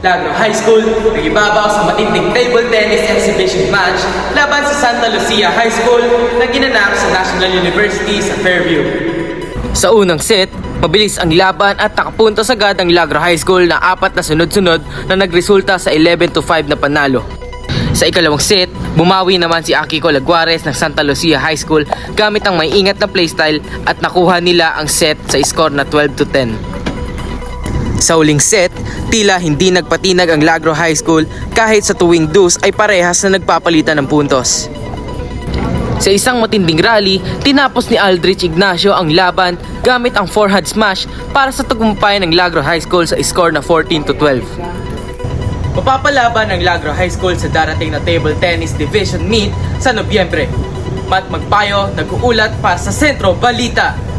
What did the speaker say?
Lagro High School nagibabaw sa matinding table tennis exhibition match laban sa Santa Lucia High School na ginanap sa National University sa Fairview. Sa unang set, mabilis ang laban at nakapuntos agad ang Lagro High School na 4 na sunod-sunod na nagresulta sa 11-5 na panalo. Sa ikalawang set, bumawi naman si Akiko Laguares ng Santa Lucia High School gamit ang may ingat na playstyle at nakuha nila ang set sa score na 12-10. Sa huling set, tila hindi nagpatinag ang Lagro High School kahit sa tuwing deuce ay parehas na nagpapalitan ng puntos. Sa isang matinding rally, tinapos ni Aldrich Ignacio ang laban gamit ang forehand smash para sa tagumpay ng Lagro High School sa score na 14-12. Mapapalaban ng Lagro High School sa darating na table tennis division meet sa Nobyembre. Matt Magpayo, nag-uulat para sa Sentro Balita.